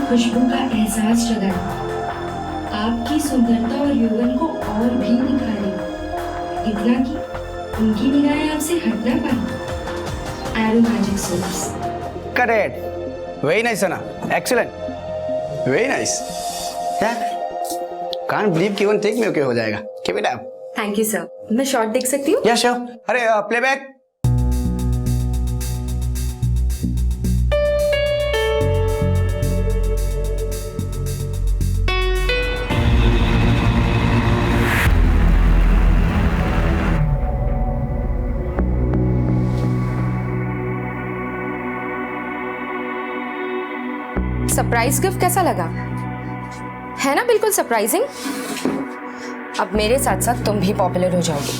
खुशबू का एहसास जगाए, आपकी सुंदरता और यौवन को और भी निखारे, इतना कि उनकी निगाहें आपसे हट ना पाए। Arrow magic soaps. Correct, very nice Sana, excellent, very nice. Can't believe कि वन टेक में ओके हो जाएगा। Keep it up. Thank you sir. मैं शॉट देख सकती हूँ? या श्योर। अरे प्लेबैक। सरप्राइज गिफ्ट कैसा लगा? है ना बिल्कुल सरप्राइजिंग। अब मेरे साथ साथ तुम भी पॉपुलर हो जाओगी।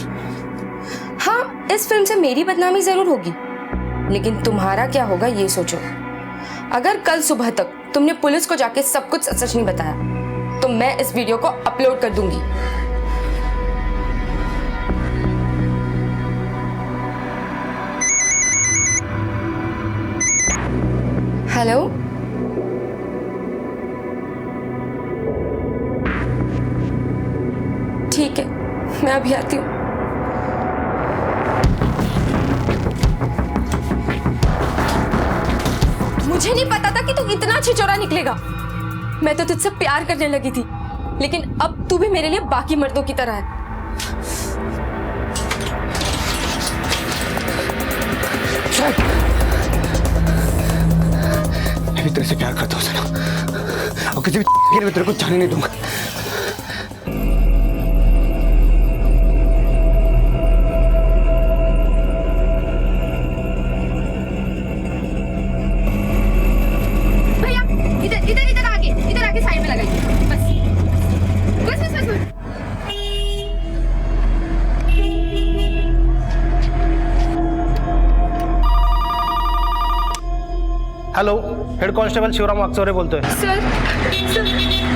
हाँ, इस फिल्म से मेरी बदनामी जरूर होगी, लेकिन तुम्हारा क्या होगा ये सोचो। अगर कल सुबह तक तुमने पुलिस को जाके सब कुछ सच नहीं बताया तो मैं इस वीडियो को अपलोड कर दूंगी। हेलो, ठीक है, मैं अभी आती हूँ। मुझे नहीं पता था कि तू इतना छिछोरा निकलेगा। मैं तो तुझसे प्यार करने लगी थी, लेकिन अब तू भी मेरे लिए बाकी मर्दों की तरह है। मैं भी तेरे से प्यार करता हूँ सना, और किसी भी के लिए तेरे को जाने नहीं दूंगा। इधर आके साइड में लगाइए। बस। Hello, head constable Shivram Wakchaure बोलते हैं। सर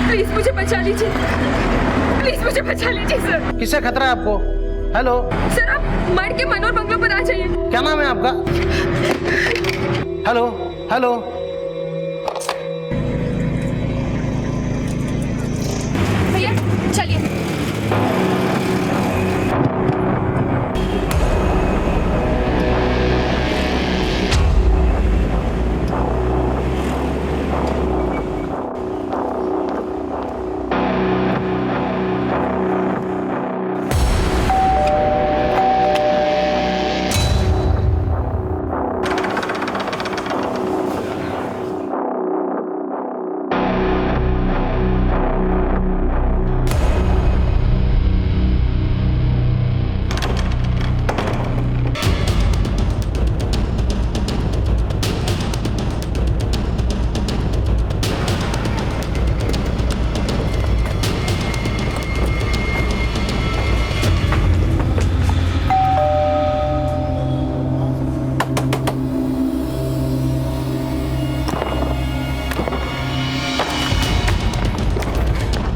प्लीज मुझे बचा लीजिए, प्लीज मुझे बचा लीजिए सर। किससे खतरा है आपको? हेलो सर, आप मर के मनोहर बंगलो पर आ जाइए। क्या नाम है आपका? हेलो हेलो, भैया चलिए।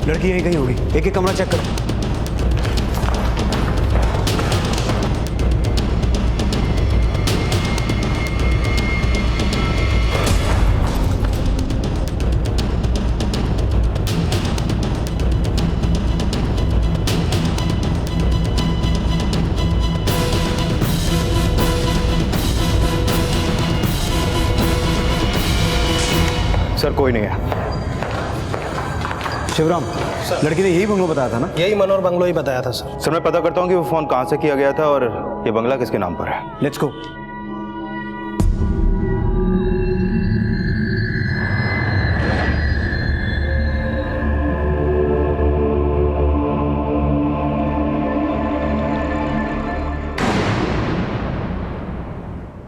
लड़की यहीं कहीं होगी, एक एक कमरा चेक करो। सर कोई नहीं है। शिवराम, लड़की ने यही बंगलो बताया था ना? यही मनोहर बंगलो ही बताया था सर। सर मैं पता करता हूँ कि वो फोन कहाँ से किया गया था और ये बंगला किसके नाम पर है। Let's go.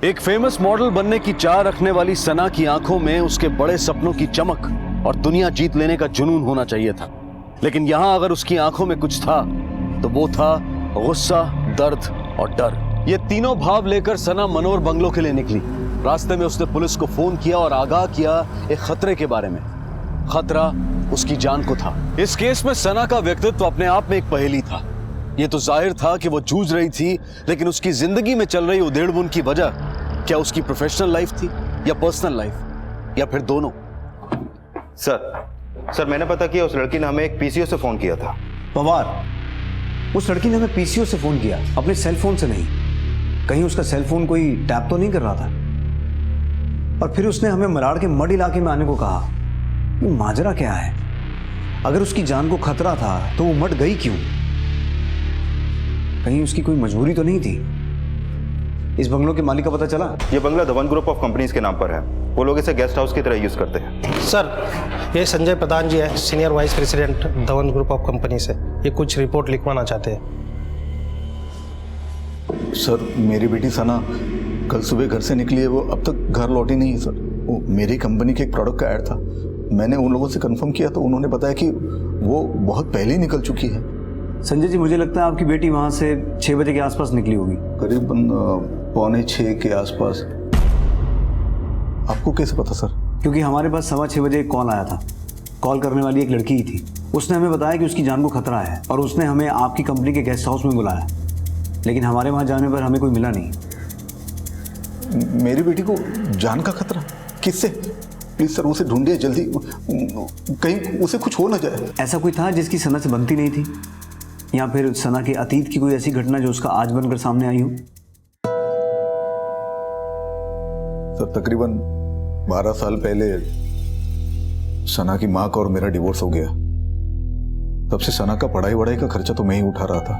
एक फेमस मॉडल बनने की चाह रखने वाली सना की आंखों में उसके बड़े सपनों की चमक और दुनिया जीत लेने का जुनून होना चाहिए था, लेकिन यहां अगर उसकी आंखों में कुछ था तो वो था गुस्सा, दर्द और डर। ये तीनों भाव लेकर सना मनोहर बंगलो के लिए निकली। रास्ते में उसने पुलिस को फोन किया और आगाह किया एक खतरे के बारे में। खतरा उसकी जान को था। इस केस में सना का व्यक्तित्व अपने आप में एक पहेली था। ये तो जाहिर था कि वो जूझ रही थी, लेकिन उसकी जिंदगी में चल रही उधेड़-बुन की वजह क्या उसकी प्रोफेशनल लाइफ थी या पर्सनल लाइफ या फिर दोनों? सर मैंने पता किया, उस लड़की ने हमें एक पीसीओ से फ़ोन किया था। पवार, उस लड़की ने हमें पीसीओ से फोन किया, अपने सेल फोन से नहीं। कहीं उसका सेल फोन कोई टैप तो नहीं कर रहा था? और फिर उसने हमें मलाड़ के मड इलाके में आने को कहा। ये माजरा क्या है? अगर उसकी जान को खतरा था तो वो मड गई क्यों? कहीं उसकी कोई मजबूरी तो नहीं थी? इस बंगलों के मालिक का पता चला? ये बंगला धवन ग्रुप ऑफ कंपनीज के नाम पर है। वो लोग इसे गेस्ट हाउस की तरह यूज़ करते हैं। सर, ये संजय प्रधान जी है, senior vice president Dhawan group of company से। ये कुछ रिपोर्ट लिखवाना चाहते हैं। सर, मेरी बेटी सना कल सुबह घर से निकली है, वो अब तक घर लौटी नहीं है सर। वो मेरी कंपनी के एक प्रोडक्ट का ऐड था, मैंने उन लोगों से कंफर्म किया तो उन्होंने बताया कि वो बहुत पहले ही निकल चुकी है। संजय जी, मुझे लगता है आपकी बेटी वहां से 6 बजे के आसपास निकली होगी। करीबन 5:45 के आसपास। आपको कैसे पता सर? क्योंकि हमारे पास 6:15 बजे एक कॉल आया था। कॉल करने वाली एक लड़की ही थी। उसने हमें बताया कि उसकी जान को खतरा है और उसने हमें आपकी कंपनी के गेस्ट हाउस में बुलाया, लेकिन हमारे वहां जाने पर हमें कोई मिला नहीं। मेरी बेटी को जान का खतरा? किससे? प्लीज सर, उसे ढूंढिए जल्दी, कहीं उसे कुछ हो ना जाए। ऐसा कोई था जिसकी सना से बनती नहीं थी, या फिर सना के अतीत की कोई ऐसी घटना जो उसका आज बनकर सामने आई हो? सर, तकरीबन 12 साल पहले सना की माँ का और मेरा डिवोर्स हो गया। तब से सना का पढ़ाई वढ़ाई का खर्चा तो मैं ही उठा रहा था,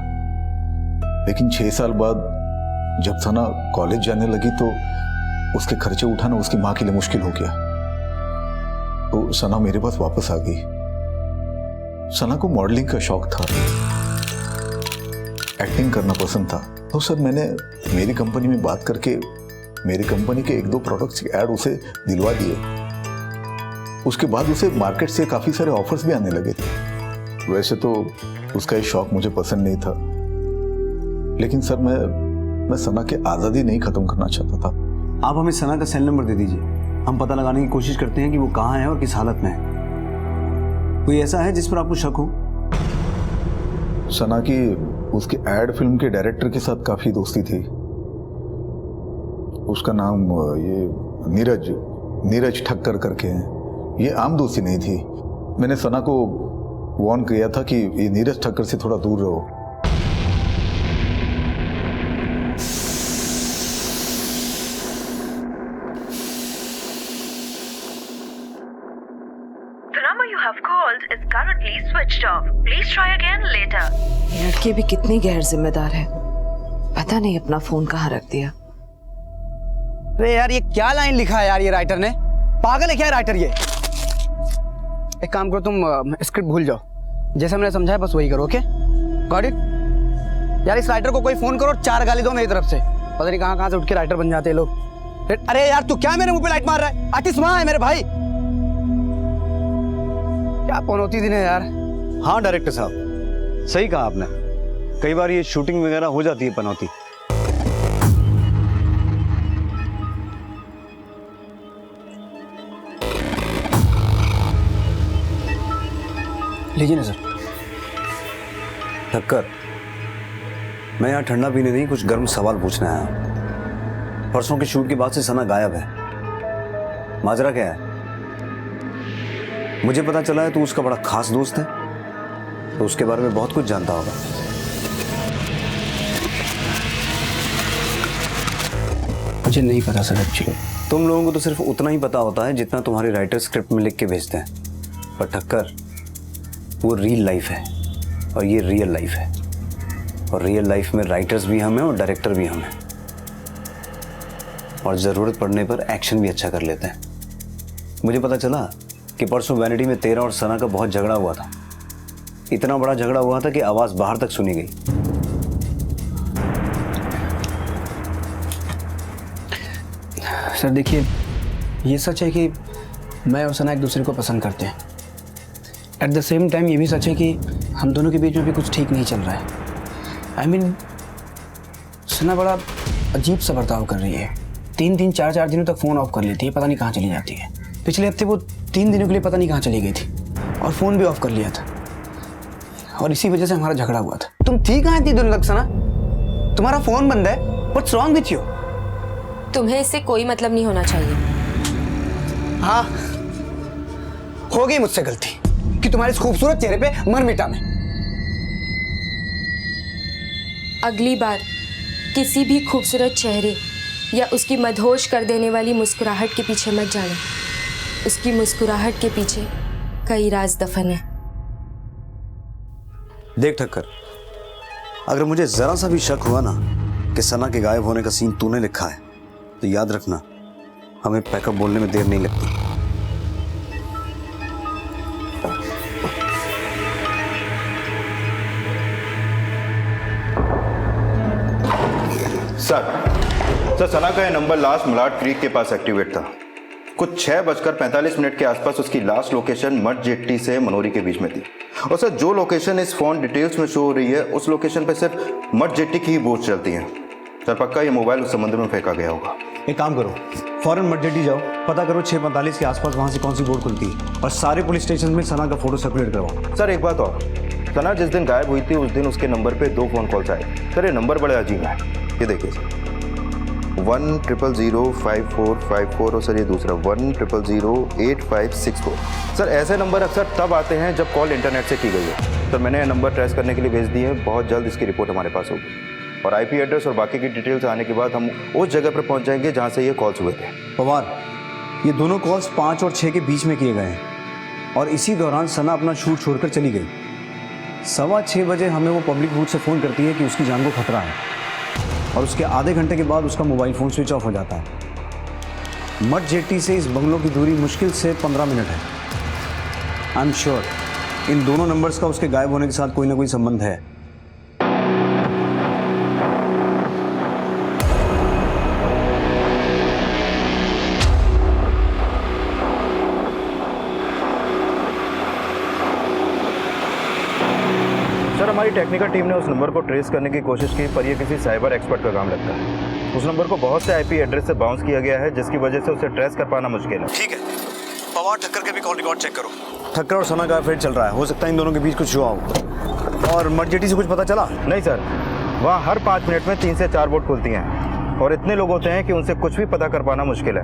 लेकिन 6 साल बाद जब सना कॉलेज जाने लगी तो उसके खर्चे उठाना उसकी माँ के लिए मुश्किल हो गया। तो सना मेरे पास वापस आ गई। सना को मॉडलिंग का शौक था, एक्टिंग करना पसंद था। तो सर, मैंने मेरी कंपनी में बात करके मेरी कंपनी के 1-2 प्रोडक्ट्स के ऐड उसे दिलवा दिए। उसके बाद उसे मार्केट से काफ़ी सारे ऑफर्स भी आने लगे थे। वैसे तो उसका ये शौक मुझे पसंद नहीं था, लेकिन सर मैं सना की आज़ादी नहीं ख़त्म करना चाहता था। आप हमें सना का सेल नंबर दे दीजिए, हम पता लगाने की कोशिश करते हैं कि वो कहाँ है और किस हालत में है। कोई ऐसा है जिस पर आपको शक हो? सना की उसके एड फिल्म के डायरेक्टर के साथ काफ़ी दोस्ती थी। उसका नाम ये नीरज ठक्कर करके है। ये आम दोस्ती नहीं थी। मैंने सना को वार्न किया था कि ये नीरज ठक्कर से थोड़ा दूर रहो। The number you have called is currently switched off. Please try again later. ये लड़की भी कितनी गैर जिम्मेदार है, पता नहीं अपना फोन कहाँ रख दिया। अरे यार, ये क्या लाइन लिखा है यार ये राइटर ने? पागल है क्या राइटर ये? एक काम करो, तुम स्क्रिप्ट भूल जाओ, जैसे मैंने समझाया बस वही करो। Okay, got it? यार इस राइटर को कोई फोन करो, 4 गाली दो मेरी तरफ से। पता नहीं कहाँ से उठ के राइटर बन जाते हैं लोग। अरे यार, तू क्या मेरे मुंह पे लाइट मार रहा है? आर्टिस्ट वहां है मेरे भाई। क्या पनौती दिन है यार। हाँ डायरेक्टर साहब, सही कहा आपने। कई बार ये शूटिंग वगैरह हो जाती है पनौती। लीजिए ना सर। ठक्कर, मैं यहाँ ठंडा पीने नहीं, कुछ गर्म सवाल पूछना है। परसों के शूट के बाद से सना गायब है, माजरा क्या है? मुझे पता चला है तू उसका बड़ा खास दोस्त है, तो उसके बारे में बहुत कुछ जानता होगा। मुझे नहीं पता सर एक्चुअली। तुम लोगों को तो सिर्फ उतना ही पता होता है जितना तुम्हारे राइटर स्क्रिप्ट में लिख के भेजते हैं, पर ठक्कर, वो रियल लाइफ है और ये रियल लाइफ है, और रियल लाइफ में राइटर्स भी हम हैं और डायरेक्टर भी हम हैं, और ज़रूरत पड़ने पर एक्शन भी अच्छा कर लेते हैं। मुझे पता चला कि परसों वैनिटी में तेरा और सना का बहुत झगड़ा हुआ था। इतना बड़ा झगड़ा हुआ था कि आवाज़ बाहर तक सुनी गई। सर देखिए, ये सच है कि मैं और सना एक दूसरे को पसंद करते हैं। एट द सेम टाइम ये भी सच है कि हम दोनों के बीच में भी कुछ ठीक नहीं चल रहा है। आई मीन, सना बड़ा अजीब सा बर्ताव कर रही है। 3-3, 4-4 दिनों तक फ़ोन ऑफ कर लेती है, पता नहीं कहाँ चली जाती है। पिछले हफ्ते वो 3 दिनों के लिए पता नहीं कहाँ चली गई थी और फ़ोन भी ऑफ कर लिया था, और इसी वजह से हमारा झगड़ा हुआ था। तुम ठीक कहाँ थी दोनों तक सना? तुम्हारा फ़ोन बंद है। What's wrong with you? तुम्हें इससे कोई मतलब नहीं होना चाहिए। हो गई मुझसे गलती कि तुम्हारे इस खूबसूरत चेहरे पे मर मिटा मैं। अगली बार किसी भी खूबसूरत चेहरे या उसकी मदहोश कर देने वाली मुस्कुराहट के पीछे मत जाना। उसकी मुस्कुराहट के पीछे कई राज दफन है। देख ठक्कर, अगर मुझे जरा सा भी शक हुआ ना कि सना के गायब होने का सीन तूने लिखा है, तो याद रखना हमें पैकअप बोलने में देर नहीं लगती। सर सना का यह नंबर लास्ट मलाड क्रीक के पास एक्टिवेट था। कुछ 6:45 के आसपास उसकी लास्ट लोकेशन मड जेट्टी से मनोरी के बीच में थी। और सर जो लोकेशन इस फोन डिटेल्स में शो हो रही है, उस लोकेशन पे सिर्फ मड जेट्टी की ही बोट चलती हैं। सर पक्का ये मोबाइल उस समुद्र में फेंका गया होगा। एक काम करो, फौरन मड जेट्टी जाओ, पता करो 6:45 के आसपास वहां से कौन सी बोट खुलती है और सारे पुलिस स्टेशन में सना का फोटो सर्कुलेट करवाओ। सर एक बात और, सना जिस दिन गायब हुई थी उस दिन उसके नंबर पे 2 फोन कॉल्स आए। सर ये नंबर बड़े अजीब है। ये देखिए सर, 1000545 और सर ये दूसरा 1000854। सर ऐसे नंबर अक्सर तब आते हैं जब कॉल इंटरनेट से की गई है। सर मैंने यह नंबर ट्रेस करने के लिए भेज दिए हैं, बहुत जल्द इसकी रिपोर्ट हमारे पास होगी और आईपी एड्रेस और बाकी की डिटेल्स आने के बाद हम उस जगह पर पहुंच जाएंगे जहां से ये कॉल्स हुए थे। पवार, ये दोनों कॉल्स 5 और 6 के बीच में किए गए हैं और इसी दौरान सना अपना शूट छोड़कर चली गई। 6:15 बजे हमें वो पब्लिक बूथ से फ़ोन करती है कि उसकी जान को खतरा है और उसके आधे घंटे के बाद उसका मोबाइल फ़ोन स्विच ऑफ हो जाता है। मड जेट्टी से इस बंगलों की दूरी मुश्किल से 15 मिनट है। आई एम श्योर इन दोनों नंबर्स का उसके गायब होने के साथ कोई ना कोई संबंध है। सर हमारी टेक्निकल टीम ने उस नंबर को ट्रेस करने की कोशिश की, पर यह किसी साइबर एक्सपर्ट का काम लगता है। उस नंबर को बहुत से आईपी एड्रेस से बाउंस किया गया है, जिसकी वजह से उसे ट्रेस कर पाना मुश्किल है। ठीक है, पवार ठक्कर के भी कॉल रिकॉर्ड चेक करो। ठक्कर और सना का अफेयर चल रहा है, हो सकता है इन दोनों के बीच कुछ हुआ हो। और मड जेट्टी से कुछ पता चला? नहीं सर, वहाँ हर 5 मिनट में 3 से 4 बोट खुलती हैं और इतने लोग होते हैं कि उनसे कुछ भी पता कर पाना मुश्किल है।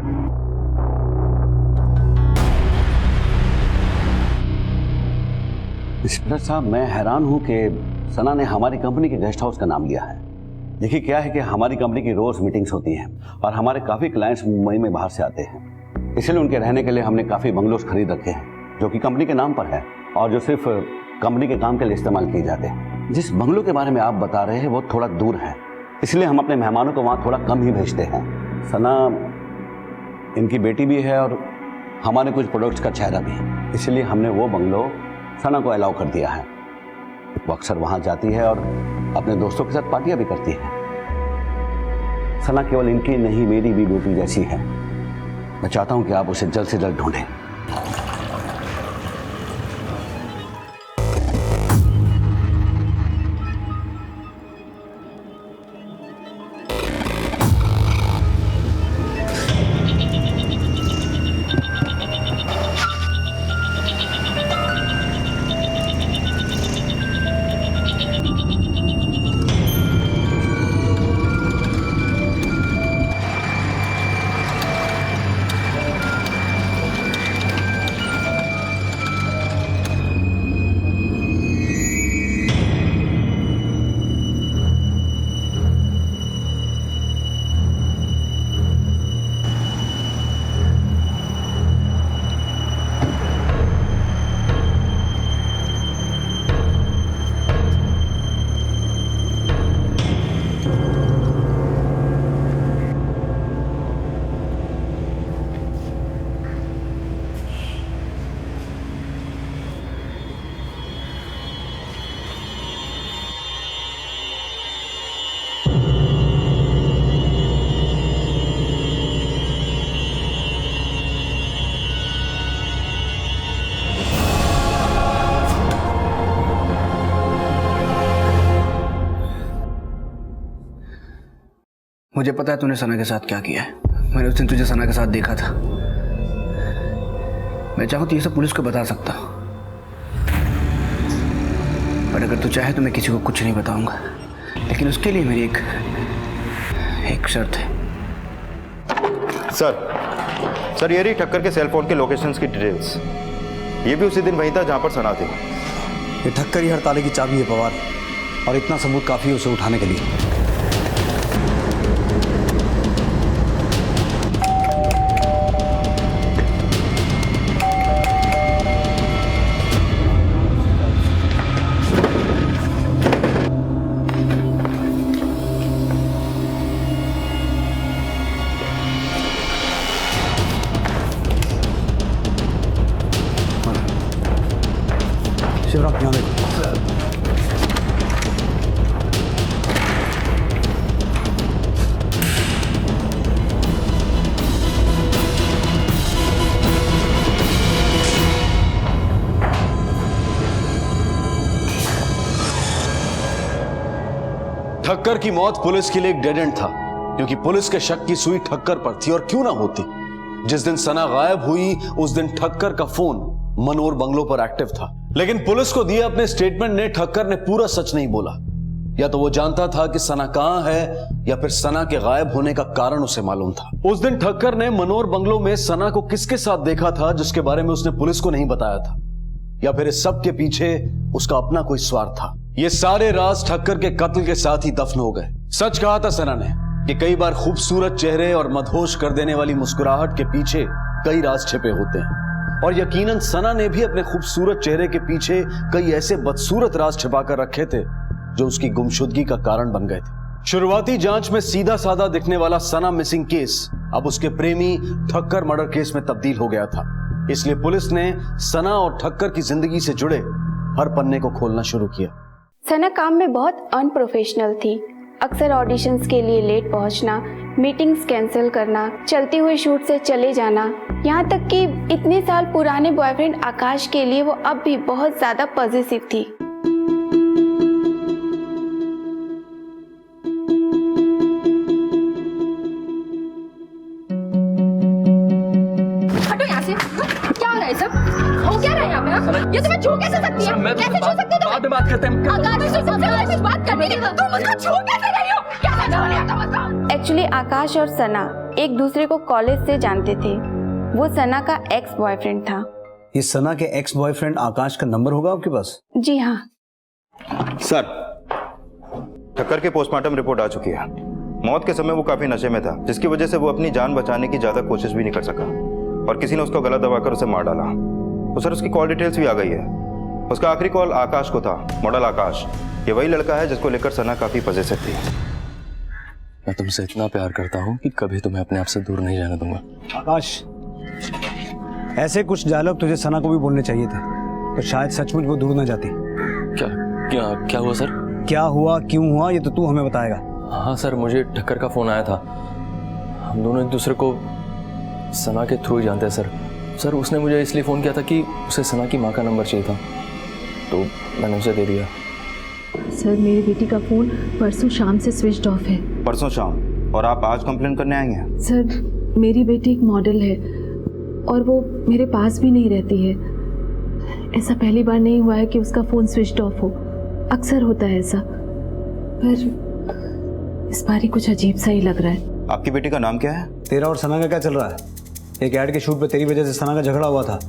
इंस्पेक्टर साहब, मैं हैरान हूं कि सना ने हमारी कंपनी के गेस्ट हाउस का नाम लिया है। देखिए क्या है कि हमारी कंपनी की रोज मीटिंग्स होती हैं और हमारे काफ़ी क्लाइंट्स मुंबई में बाहर से आते हैं, इसलिए उनके रहने के लिए हमने काफ़ी बंगलोज खरीद रखे हैं जो कि कंपनी के नाम पर है और जो सिर्फ कंपनी के काम के लिए इस्तेमाल किए जाते हैं। जिस बंगलो के बारे में आप बता रहे हैं वो थोड़ा दूर है, इसलिए हम अपने मेहमानों को वहाँ थोड़ा कम ही भेजते हैं। सना इनकी बेटी भी है और हमारे कुछ प्रोडक्ट्स का चेहरा भी, इसलिए हमने वो बंगलो सना को अलाउ कर दिया है। वो अक्सर वहाँ जाती है और अपने दोस्तों के साथ पार्टियां भी करती है। सना केवल इनकी नहीं, मेरी भी बेटी जैसी है। मैं चाहता हूं कि आप उसे जल्द से जल्द ढूंढें। मुझे पता है तूने सना के साथ क्या किया है। मैंने उस दिन तुझे सना के साथ देखा था। मैं चाहूँ तो ये सब पुलिस को बता सकता हूँ, पर अगर तू चाहे तो मैं किसी को कुछ नहीं बताऊंगा। लेकिन उसके लिए मेरी एक शर्त है। सर ये रही ठक्कर के सेल फोन के लोकेशंस की डिटेल्स। ये भी उसी दिन वहीं था जहां पर सना थी। ये ठक्कर ही हर ताले की चाबी है पवार, और इतना सबूत काफी है उसे उठाने के लिए। शिवराज यहाँ देखो। ठक्कर की मौत पुलिस के लिए एक डेड एंड था, क्योंकि पुलिस के शक की सुई ठक्कर पर थी। और क्यों ना होती, जिस दिन सना गायब हुई उस दिन ठक्कर का फोन मनोर बंगलो पर एक्टिव था। लेकिन पुलिस को दिए अपने स्टेटमेंट ने ठक्कर ने पूरा सच नहीं बोला। या तो वो जानता था कि सना कहां है, या फिर सना के गायब होने का कारण उसे मालूम था। उस दिन ठक्कर ने मनोर बंगलो में सना को किसके साथ देखा था जिसके बारे में उसने पुलिस को नहीं बताया था, या फिर इस सब के पीछे उसका अपना कोई स्वार्थ था। ये सारे राज ठक्कर के कत्ल के साथ ही दफन हो गए। सच कहा था सना ने कि कई बार खूबसूरत चेहरे और मदहोश कर देने वाली मुस्कुराहट के पीछे कई राज छिपे होते हैं, और यकीनन सना ने भी अपने खूबसूरत चेहरे के पीछे कई ऐसे बदसूरत राज छिपाकर रखे थे जो उसकी गुमशुदगी का कारण बन गए थे। शुरुआती जांच में सीधा साधा दिखने वाला सना मिसिंग केस अब उसके प्रेमी ठक्कर मर्डर केस में तब्दील हो गया था। इसलिए पुलिस ने सना और ठक्कर की जिंदगी से जुड़े हर पन्ने को खोलना शुरू किया। सना काम में बहुत अनप्रोफेशनल थी। अक्सर ऑडिशंस के लिए लेट पहुंचना, मीटिंग्स कैंसिल करना, चलते हुए शूट से चले जाना, यहाँ तक कि इतने साल पुराने बॉयफ्रेंड आकाश के लिए वो अब भी बहुत ज्यादा पॉजिटिव थी। हटो यहाँ से। क्या हो रहा है सब? हो क्या रहा है यहाँ पे? ये तुम्हें छू कैसे सकती है? कैसे छू सकती हो? बाद में बात करते हैं। आकाश से सबसे बात करने के बाद तुम मुझको छू कैसे रही हो? क्या करने वाली हो तुम? एक्चुअली आकाश और सना एक दूसरे को कॉलेज से जानते थे। वो सना का एक्स बॉयफ्रेंड था। ये सना के एक्स बॉयफ्रेंड आकाश का नंबर होगा आपके पास? जी हाँ सर, ठक्कर की पोस्टमार्टम रिपोर्ट आ चुकी है। मौत के समय वो काफी नशे में था, जिसकी वजह से वो अपनी जान बचाने की ज्यादा कोशिश भी नहीं कर सका, और किसी ने उसको गला दबाकर उसे मार डाला। तो सर, उसकी कॉल डिटेल्स भी आ गई है। उसका आखिरी कॉल आकाश को था, मॉडल आकाश। ये वही लड़का है जिसको लेकर सना काफी पजेसिव थी। मैं तुमसे इतना प्यार करता हूँ कि कभी तुम्हें अपने आप से दूर नहीं जाने दूंगा। आकाश, ऐसे कुछ डायलॉग तुझे सना को भी बोलने चाहिए थे, तो शायद सचमुच वो दूर ना जाती। क्या क्या क्या हुआ सर? क्या हुआ, क्यों हुआ, ये तो तू हमें बताएगा। हाँ सर, मुझे ठक्कर का फोन आया था। हम दोनों एक दूसरे को सना के थ्रू ही जानते हैं सर। उसने मुझे इसलिए फ़ोन किया था कि उसे सना की माँ का नंबर चाहिए था, तो मैंने उसे दे दिया। सर, मेरी बेटी का फ़ोन परसों शाम से स्विच ऑफ है। परसों शाम? और आप आज कंप्लेन करने आएंगे? सर, मेरी बेटी एक मॉडल है और वो मेरे पास भी नहीं रहती है। ऐसा पहली बार नहीं हुआ है कि उसका फ़ोन स्विच ऑफ हो, अक्सर होता है ऐसा, पर इस बार ही कुछ अजीब सा ही लग रहा है। आपकी बेटी का नाम क्या है? तेरा और सना का क्या चल रहा है? एक ऐड के शूट पे तेरी वजह से सना का झगड़ा हुआ था,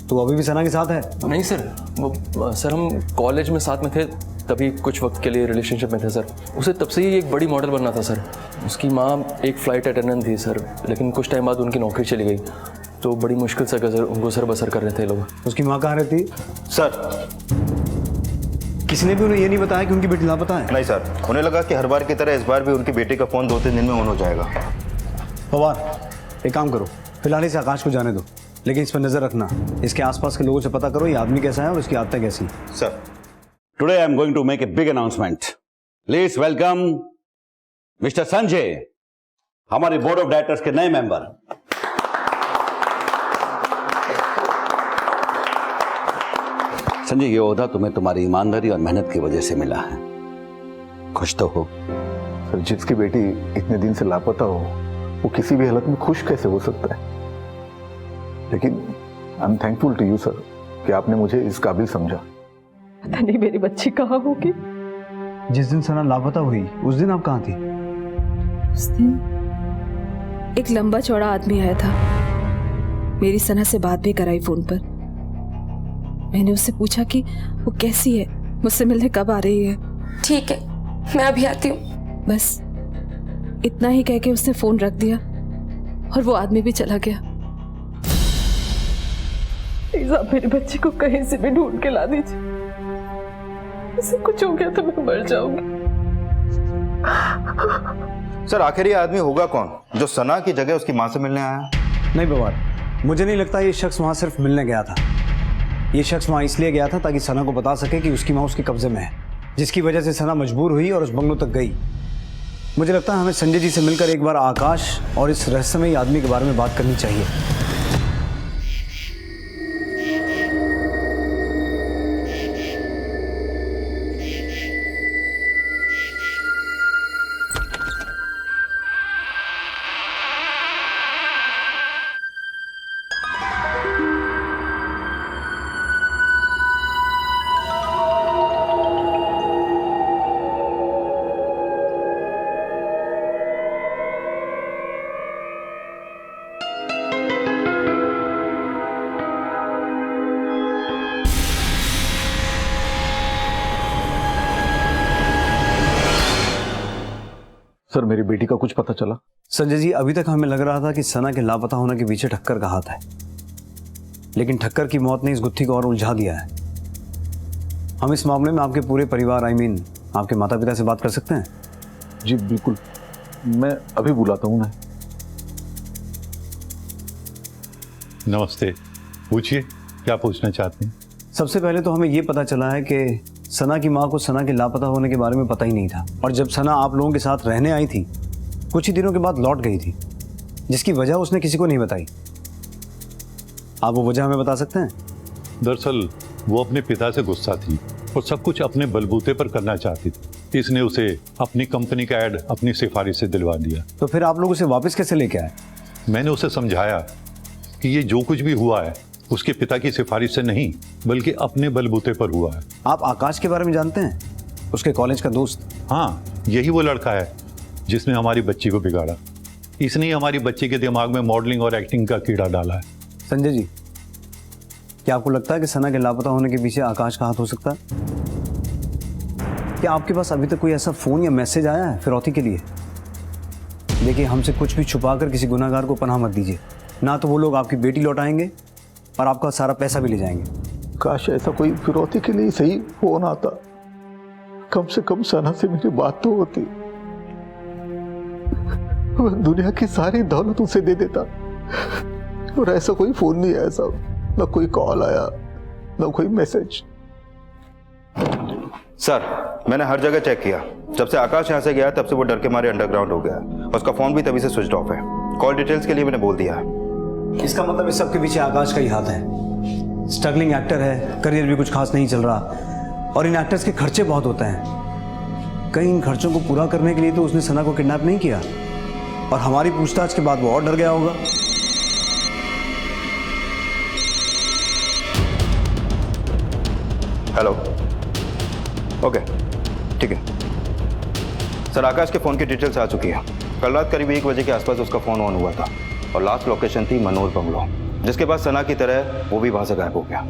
तो अभी भी सना के साथ है? नहीं सर, वो सर हम कॉलेज में साथ में थे, तभी कुछ वक्त के लिए रिलेशनशिप में थे सर। उसे तब से ही एक बड़ी मॉडल बनना था सर। उसकी माँ एक फ़्लाइट अटेंडेंट थी सर, लेकिन कुछ टाइम बाद उनकी नौकरी चली गई, तो बड़ी मुश्किल से उनको सर बसर कर रहे थे लोग। उसकी माँ कहाँ रहती? सर, किसी ने भी उन्हें ये नहीं बताया कि उनकी बेटी लापता है? नहीं सर, उन्हें लगा कि हर बार की तरह इस बार भी उनकी बेटी का फ़ोन 2-3 दिन में ऑन हो जाएगा। पवार, एक काम करो, फिलहाल इसे आकाश को जाने दो, लेकिन इस पर नजर रखना। इसके आसपास के लोगों से पता करो ये आदमी कैसा है और इसकी आदतें कैसी। Sir, today I am going to make a big announcement. Please welcome mister Sanjay, हमारे बोर्ड ऑफ डायरेक्टर्स के नए मेंबर। संजय, ये ओहदा तुम्हें तुम्हारी ईमानदारी और मेहनत की वजह से मिला है। खुश तो हो? सर, जिसकी बेटी इतने दिन से लापता हो, वो किसी भी हालत में खुश कैसे हो सकता है? लेकिन I am thankful to you sir कि आपने मुझे इस काबिल समझा। पता नहीं मेरी बच्ची कहाँ होगी। जिस दिन सना लापता हुई उस दिन आप कहाँ थी? उस दिन एक लंबा चौड़ा आदमी आया था, मेरी सना से बात भी कराई फोन पर। मैंने उससे पूछा कि वो कैसी है, मुझसे मिलने कब आ रही है। ठीक है, मैं अभी आती हूँ। बस इतना ही कह के उसने फोन रख दिया और वो आदमी भी चला गया। प्लीज आप मेरे बच्चे को कहीं से भी ढूंढ के ला दीजिए, उसे कुछ हो गया तो मैं मर जाऊंगी। सर आखिर ये आदमी होगा कौन जो सना की जगह उसकी मां से मिलने आया? नहीं बवाल, मुझे नहीं लगता ये शख्स वहां सिर्फ मिलने गया था। ये शख्स वहां इसलिए गया था ताकि सना को बता सके कि उसकी मां उसके कब्जे में है, जिसकी वजह से सना मजबूर हुई और उस बंगलों तक गई। मुझे लगता है हमें संजय जी से मिलकर एक बार आकाश और इस रहस्यमयी आदमी के बारे में बात करनी चाहिए। सर मेरी बेटी का कुछ पता चला? संजय जी, अभी तक हमें लग रहा था कि सना के लापता होने के पीछे ठक्कर का हाथ है, लेकिन ठक्कर की मौत ने इस गुत्थी को और उलझा दिया है। हम इस मामले में आपके पूरे परिवार आपके माता पिता से बात कर सकते हैं? जी बिल्कुल, मैं अभी बुलाता हूँ। नमस्ते, पूछिए क्या पूछना चाहते हैं? सबसे पहले तो हमें ये पता चला है कि सना की माँ को सना के लापता होने के बारे में पता ही नहीं था, और जब सना आप लोगों के साथ रहने आई थी कुछ ही दिनों के बाद लौट गई थी, जिसकी वजह उसने किसी को नहीं बताई। आप वो वजह हमें बता सकते हैं? दरअसल वो अपने पिता से गुस्सा थी और सब कुछ अपने बलबूते पर करना चाहती थी, इसने उसे अपनी कंपनी का ऐड अपनी सिफारिश से दिलवा दिया। तो फिर आप लोग उसे वापस कैसे लेके आए? मैंने उसे समझाया कि ये जो कुछ भी हुआ है उसके पिता की सिफारिश से नहीं बल्कि अपने बलबूते पर हुआ है। आप आकाश के बारे में जानते हैं? उसके कॉलेज का दोस्त? हाँ, यही वो लड़का है जिसने हमारी बच्ची को बिगाड़ा। इसने ही हमारी बच्ची के दिमाग में मॉडलिंग और एक्टिंग का कीड़ा डाला है। संजय जी, क्या आपको लगता है कि सना के लापता होने के पीछे आकाश का हाथ हो सकता है? क्या आपके पास अभी तक कोई ऐसा फोन या मैसेज आया है फिरौती के लिए? देखिए, हमसे कुछ भी छुपाकर किसी गुनाहगार को पनाह मत दीजिए, ना तो वो लोग आपकी बेटी लौटाएंगे और आपका सारा पैसा भी ले जाएंगे। काश ऐसा कोई फिरौती के लिए सही फोन आता, कम से कम सना से मेरी बात तो होती। वह दुनिया की सारी दौलत उसे दे देता, और ऐसा कोई फोन नहीं आया साहब, ना कोई कॉल आया ना कोई मैसेज। सर मैंने हर जगह चेक किया, जब से आकाश यहाँ से गया तब से वो डर के मारे अंडरग्राउंड हो गया, उसका फोन भी तभी से स्विच ऑफ है। कॉल डिटेल्स के लिए मैंने बोल दिया है। इसका मतलब इस सब के पीछे आकाश का ही हाथ है। स्ट्रगलिंग एक्टर है, करियर भी कुछ खास नहीं चल रहा, और इन एक्टर्स के खर्चे बहुत होते हैं। कहीं इन खर्चों को पूरा करने के लिए तो उसने सना को किडनैप नहीं किया, और हमारी पूछताछ के बाद वो और डर गया होगा। हेलो, ओके ठीक है सर। आकाश के फ़ोन की डिटेल्स आ चुकी है। कल रात करीब 1 बजे के आसपास उसका फ़ोन ऑन हुआ था, और लास्ट लोकेशन थी मनोर बंगलो, जिसके बाद सना की तरह वो भी वहां से गायब हो गया।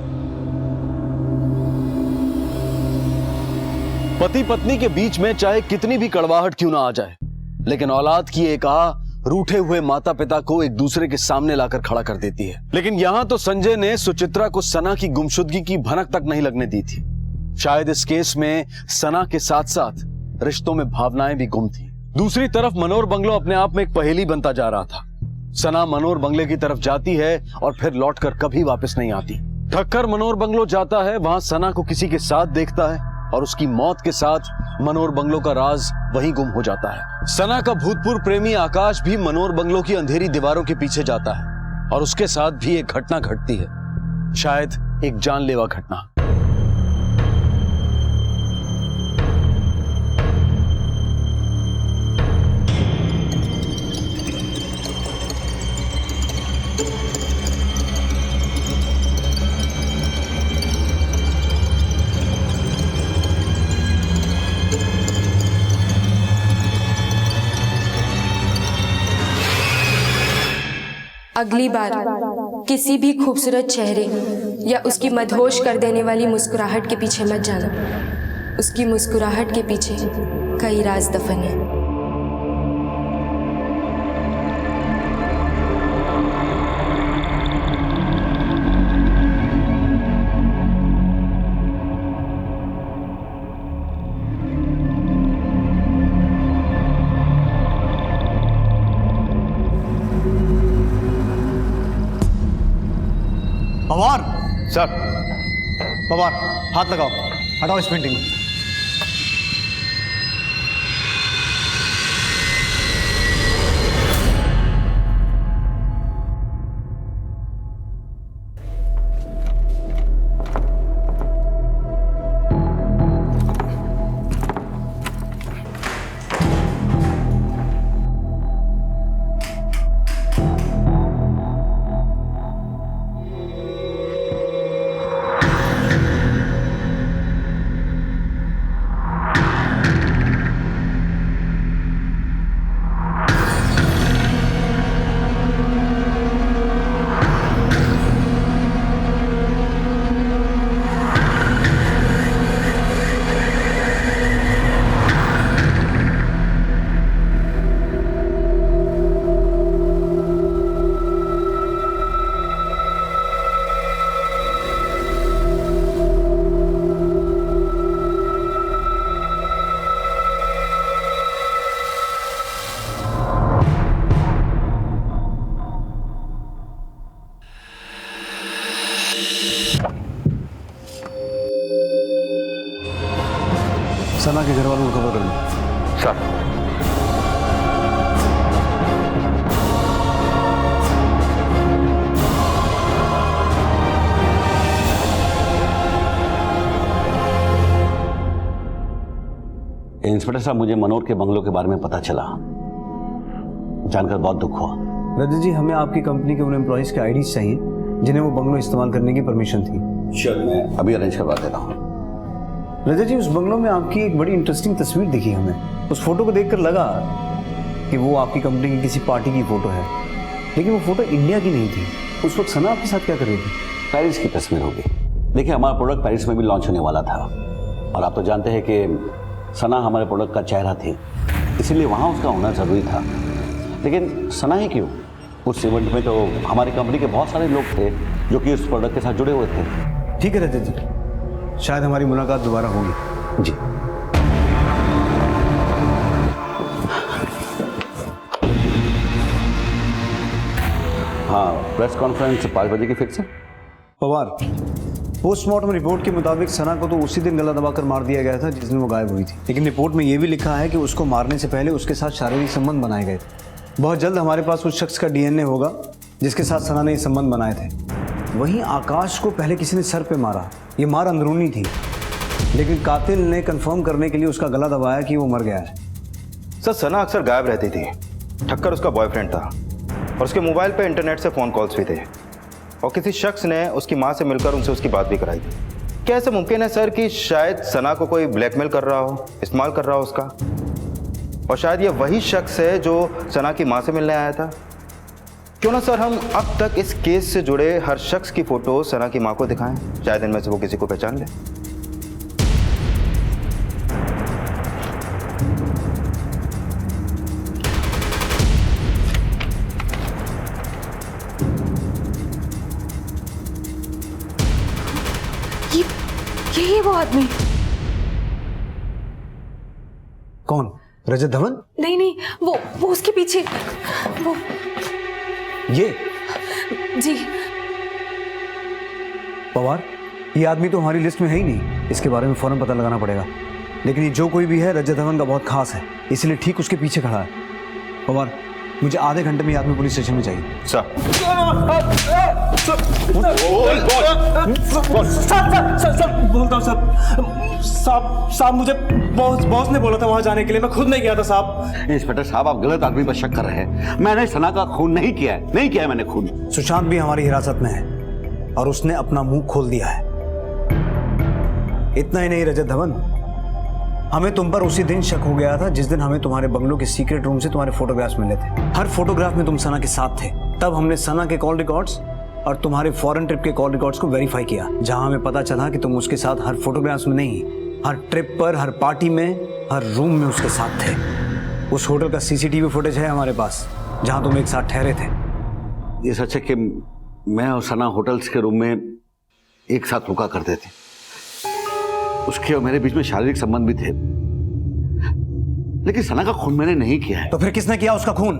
पति पत्नी के बीच में चाहे कितनी भी कड़वाहट क्यों ना आ जाए, लेकिन औलाद की एक आह रूठे हुए माता पिता को एक दूसरे के सामने लाकर खड़ा कर देती है। लेकिन यहां तो संजय ने सुचित्रा को सना की गुमशुदगी की भनक तक नहीं लगने दी थी। शायद इस केस में सना के साथ साथ रिश्तों में भावनाएं भी गुम थी। दूसरी तरफ मनोर बंगलो अपने आप में एक पहेली बनता जा रहा था। सना मनोर बंगले की तरफ जाती है और फिर लौटकर कभी वापस नहीं आती। ठक्कर मनोर बंगलो जाता है, वहां सना को किसी के साथ देखता है, और उसकी मौत के साथ मनोर बंगलो का राज वहीं गुम हो जाता है। सना का भूतपूर्व प्रेमी आकाश भी मनोर बंगलो की अंधेरी दीवारों के पीछे जाता है, और उसके साथ भी एक घटना घटती है, शायद एक जानलेवा घटना। अगली बार किसी भी खूबसूरत चेहरे या उसकी मदहोश कर देने वाली मुस्कुराहट के पीछे मत जाना। उसकी मुस्कुराहट के पीछे कई राज दफन है। पवार सर। पवार हाथ लगाओ, हटाओ इस पेंटिंग को। सना के घर वालों को खबर कर दो। सर। इंस्पेक्टर साहब, मुझे मनोहर के बंगलों के बारे में पता चला, जानकर बहुत दुख हुआ। रजत जी, हमें आपकी कंपनी के उन एम्प्लॉइज के आईडीज चाहिए जिन्हें वो बंगलो इस्तेमाल करने की परमिशन थी। श्योर, मैं अभी अरेंज करवा देता हूँ। रजत जी, उस बंगलो में आपकी एक बड़ी इंटरेस्टिंग तस्वीर दिखी हमें। उस फोटो को देखकर लगा कि वो आपकी कंपनी की किसी पार्टी की फोटो है, लेकिन वो फोटो इंडिया की नहीं थी। उस वक्त सना आपके साथ क्या कर रही थी? पेरिस की तस्वीर होगी। देखिए, हमारा प्रोडक्ट पेरिस में भी लॉन्च होने वाला था, और आप तो जानते हैं कि सना हमारे प्रोडक्ट का चेहरा थी, इसीलिए वहाँ उसका होना जरूरी था। लेकिन सना ही क्यों, उस इवेंट में तो हमारी कंपनी के बहुत सारे लोग थे जो कि उस प्रोडक्ट के साथ जुड़े हुए थे। ठीक है रजत जी, शायद हमारी मुलाकात दोबारा होगी। जी। हाँ, प्रेस कॉन्फ्रेंस 5 बजे की फिक्स है। पवार, पोस्टमार्टम रिपोर्ट के मुताबिक सना को तो उसी दिन गला दबाकर मार दिया गया था जिस दिन वो गायब हुई थी, लेकिन रिपोर्ट में यह भी लिखा है कि उसको मारने से पहले उसके साथ शारीरिक संबंध बनाए गए थे। बहुत जल्द हमारे पास उस शख्स का डीएनए होगा जिसके साथ सना ने ये संबंध बनाए थे। वहीं आकाश को पहले किसी ने सर पे मारा, ये मार अंदरूनी थी, लेकिन कातिल ने कंफर्म करने के लिए उसका गला दबाया कि वो मर गया है। सर, सना अक्सर गायब रहती थी। ठक्कर उसका बॉयफ्रेंड था और उसके मोबाइल पे इंटरनेट से फ़ोन कॉल्स भी थे, और किसी शख्स ने उसकी माँ से मिलकर उनसे उसकी बात भी कराई थी। क्या ऐसा मुमकिन है सर कि शायद सना को कोई ब्लैकमेल कर रहा हो, इस्तेमाल कर रहा हो उसका, और शायद ये वही शख्स है जो सना की माँ से मिलने आया था? क्यों ना सर हम अब तक इस केस से जुड़े हर शख्स की फ़ोटो सना की माँ को दिखाएं, शायद इनमें से वो किसी को पहचान ले। यही है वो आदमी। कौन? रजत धवन? नहीं नहीं, वो उसके पीछे, वो ये जी। पवार, ये आदमी तो हमारी लिस्ट में है ही नहीं, इसके बारे में फौरन पता लगाना पड़ेगा। लेकिन ये जो कोई भी है रजत धवन का बहुत खास है, इसलिए ठीक उसके पीछे खड़ा है। पवार, मुझे आधे घंटे में ये आदमी पुलिस स्टेशन में चाहिए। सर। बोलता हूँ साहब, मुझे बॉस ने बोला था वहां जाने के लिए, मैं खुद नहीं गया था साहब। इंस्पेक्टर साहब, आप गलत आदमी पर शक कर रहे हैं। मैंने सना का खून नहीं किया है, मैंने खून। सुशांत भी हमारी हिरासत में है और उसने अपना मुंह खोल दिया है। इतना ही नहीं रजत धवन, हमें तुम पर उसी दिन शक हो गया था जिस दिन हमें तुम्हारे बंगलों के सीक्रेट रूम से तुम्हारे फोटोग्राफ्स मिले थे। हर फोटोग्राफ में तुम सना के साथ थे। तब हमने सना के कॉल रिकॉर्ड्स और तुम्हारे फॉरेन ट्रिप के कॉल रिकॉर्ड्स को वेरीफाई किया, जहां हमें पता चला कि तुम उसके साथ हर फोटोग्राफ्स में नहीं, हर ट्रिप पर, हर पार्टी में, हर रूम में उसके साथ थे। उस होटल का सीसीटीवी फुटेज है हमारे पास, जहां तुम एक साथ ठहरे थे। ये सच है कि मैं और सना होटल्स के रूम में एक साथ रुका करते थे। उसके और मेरे बीच में शारीरिक संबंध भी थे, लेकिन सना का खून मैंने नहीं किया है। तो फिर किसने किया उसका खून?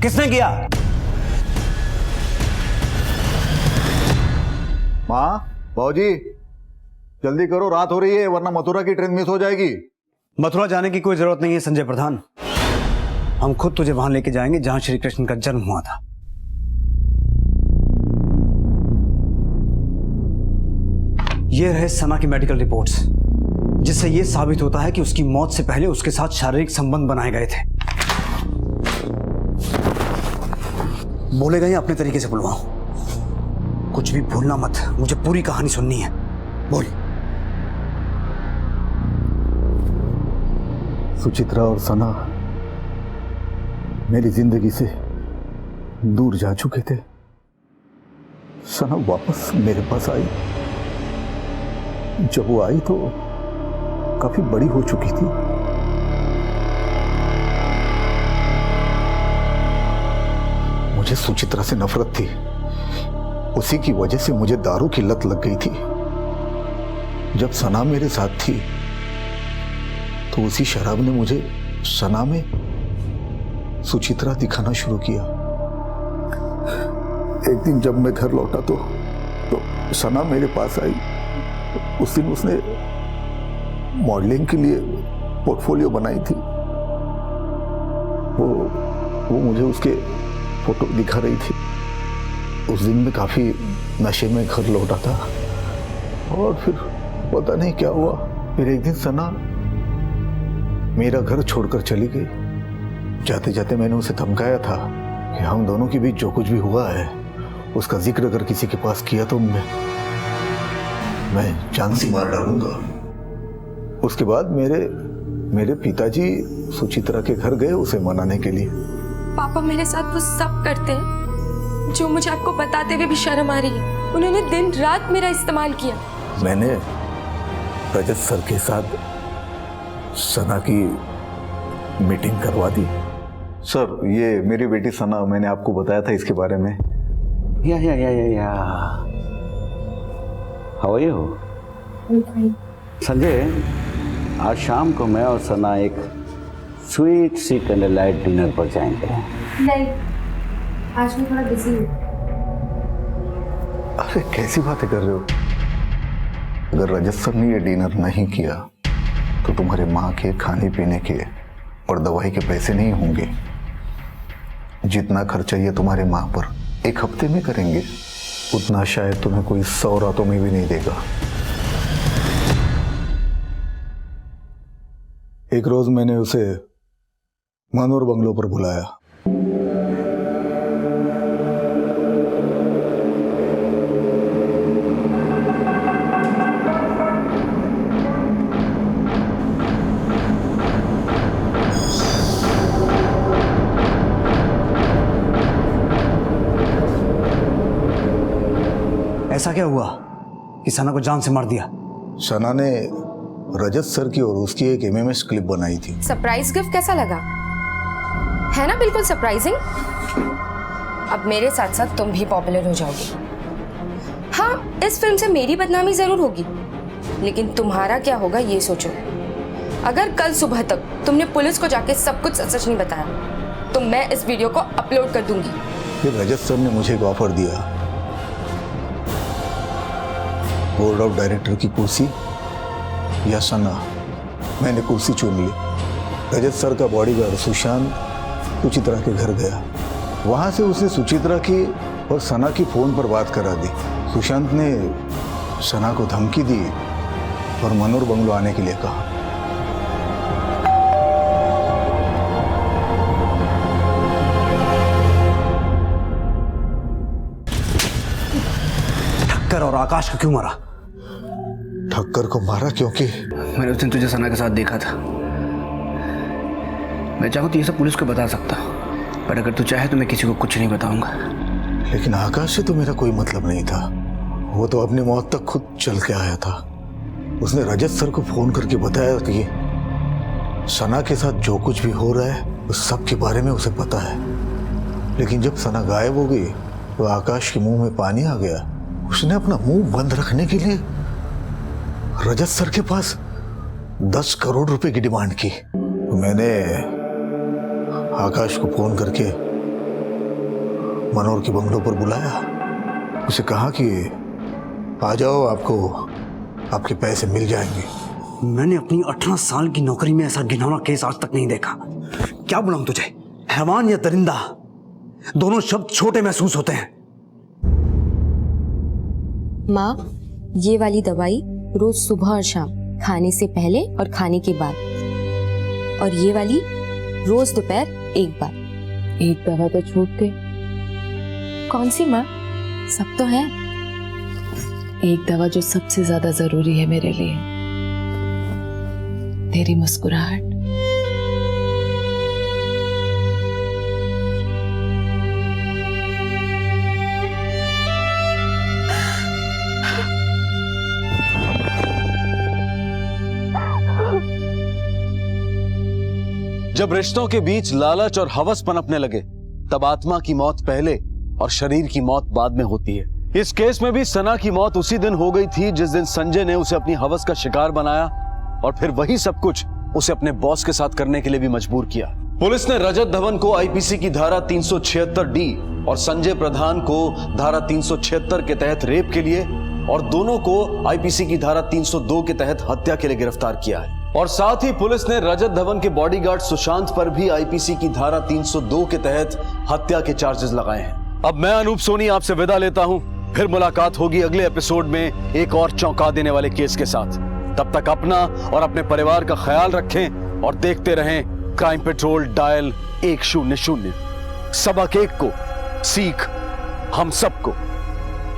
किसने किया? माँ, बाबूजी, जल्दी करो, रात हो रही है, वरना मथुरा की ट्रेन मिस हो जाएगी। मथुरा जाने की कोई जरूरत नहीं है संजय प्रधान, हम खुद तुझे वहां लेके जाएंगे जहां श्री कृष्ण का जन्म हुआ था। ये रहे सना की मेडिकल रिपोर्ट्स, जिससे यह साबित होता है कि उसकी मौत से पहले उसके साथ शारीरिक संबंध बनाए गए थे। बोलेगा ही अपने तरीके से बुलवाऊं, कुछ भी भूलना मत, मुझे पूरी कहानी सुननी है। बोल। सुचित्रा और सना मेरी जिंदगी से दूर जा चुके थे। सना वापस मेरे पास आई। जब वो आई तो काफी बड़ी हो चुकी थी। मुझे सुचित्रा से नफरत थी, उसी की वजह से मुझे दारू की लत लग गई थी। जब सना मेरे साथ थी तो उसी शराब ने मुझे सना में सुचित्रा दिखाना शुरू किया। एक दिन जब मैं घर लौटा तो सना मेरे पास आई। उस दिन उसने मॉडलिंग के लिए पोर्टफोलियो बनाई थी। वो मुझे उसके फोटो दिखा रही थी। उस दिन मैं काफी नशे में घर लौटा था और फिर पता नहीं क्या हुआ, फिर एक दिन सना मेरा घर छोड़कर चली गई। जाते जाते मैंने उसे धमकाया था कि हम दोनों के बीच जो कुछ भी हुआ है उसका जिक्र अगर किसी के पास किया तो मैं जान से मार डालूंगा। उसके बाद मेरे पिताजी सुचित्रा के घर गए उसे मनाने के लिए। पापा मेरे साथ वो सब करते हैं जो मुझे आपको बताते हुए भी शर्म आ रही है। उन्होंने दिन रात मेरा इस्तेमाल किया। मैंने रजत सर के साथ सना की मीटिंग करवा दी। सर, ये मेरी बेटी सना, मैंने आपको बताया था इसके बारे में। या हाउ आर यू? संजय, आज शाम को मैं और सना एक स्वीट सी कैंडल लाइट डिनर पर जाएंगे। नहीं, आज मैं थोड़ा बिजी हूँ। अरे कैसी बातें कर रहे हो? अगर रजत सर ने ये डिनर नहीं किया तो तुम्हारे माँ के खाने पीने के और दवाई के पैसे नहीं होंगे। जितना खर्चा ये तुम्हारे माँ पर एक हफ्ते में करेंगे उतना शायद तुम्हें कोई 100 रातों में भी नहीं देगा। एक रोज मैंने उसे मनोर बंगलो पर बुलाया। ऐसा क्या हुआ कि सना को जान से मार दिया? सना ने रजत सर की और उसकी एक एमएमएस क्लिप बनाई थी। सरप्राइज गिफ्ट कैसा लगा? है ना बिल्कुल सरप्राइजिंग। अब मेरे साथ साथ तुम भी पॉपुलर हो जाओगे। हाँ, इस फिल्म से मेरी बदनामी जरूर होगी, लेकिन तुम्हारा क्या होगा ये सोचो। अगर कल सुबह तक तुमने पुलिस को जाके सब कुछ सच नहीं बताया तो मैं इस वीडियो को अपलोड कर दूंगी। फिर रजत सर ने मुझे एक ऑफर दिया, बोर्ड ऑफ डायरेक्टर की कुर्सी या सना। मैंने कुर्सी चुन ली। रजत सर का बॉडीगार्ड सुशांत सुचित्रा के घर गया। वहां से उसने सुचित्रा की और सना की फोन पर बात करा दी। सुशांत ने सना को धमकी दी और मनोर बंगलो आने के लिए कहा। ठक्कर और आकाश को क्यों मारा? ठक्कर को मारा क्योंकि मैंने उस दिन तुझे सना के साथ देखा था। मैं चाहूँ तो ये सब पुलिस को बता सकता, पर अगर तू चाहे तो मैं किसी को कुछ नहीं बताऊंगा। लेकिन आकाश से तो मेरा कोई मतलब नहीं था। वो तो अपनी मौत तक खुद चल के आया था। उसने रजत सर को फोन करके बताया कि सना के साथ जो कुछ भी हो रहा है उस सब के बारे में उसे पता है। लेकिन जब सना गायब हो गई तो आकाश के मुंह में पानी आ गया। उसने अपना मुंह बंद रखने के लिए रजत सर के पास 10 करोड़ रुपए की डिमांड की। तो मैंने आकाश को फोन करके मनोहर के बंगलों पर बुलाया। उसे कहा कि आ जाओ, आपको आपके पैसे मिल जाएंगे। मैंने अपनी 18 साल की नौकरी में ऐसा घिनौना केस आज तक नहीं देखा। क्या बुलाऊं तुझे, हैवान या दरिंदा? दोनों शब्द छोटे महसूस होते हैं। माँ, ये वाली दवाई रोज सुबह और शाम, खाने से पहले और खाने के बाद, और ये वाली रोज दोपहर एक बार। एक दवा तो छूट गई। कौन सी माँ? सब तो है। एक दवा जो सबसे ज्यादा जरूरी है मेरे लिए, तेरी मुस्कुराहट। जब रिश्तों के बीच लालच और हवस पनपने लगे तब आत्मा की मौत पहले और शरीर की मौत बाद में होती है। इस केस में भी सना की मौत उसी दिन हो गई थी जिस दिन संजय ने उसे अपनी हवस का शिकार बनाया और फिर वही सब कुछ उसे अपने बॉस के साथ करने के लिए भी मजबूर किया। पुलिस ने रजत धवन को आईपीसी की धारा 376D और संजय प्रधान को धारा 376 के तहत रेप के लिए और दोनों को आईपीसी की धारा 302 के तहत हत्या के लिए गिरफ्तार किया है। और साथ ही पुलिस ने रजत धवन के बॉडीगार्ड सुशांत पर भी आईपीसी की धारा 302 के तहत हत्या के चार्जेस लगाए हैं। अब मैं अनूप सोनी आपसे विदा लेता हूं। फिर मुलाकात होगी अगले एपिसोड में एक और चौंका देने वाले केस के साथ। तब तक अपना और अपने परिवार का ख्याल रखें और देखते रहें क्राइम पेट्रोल डायल 100। सबक एक को, सीख हम सबको।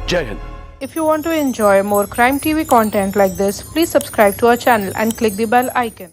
जय Hind. If you want to enjoy more Crime TV content like this, please subscribe to our channel and click the bell icon.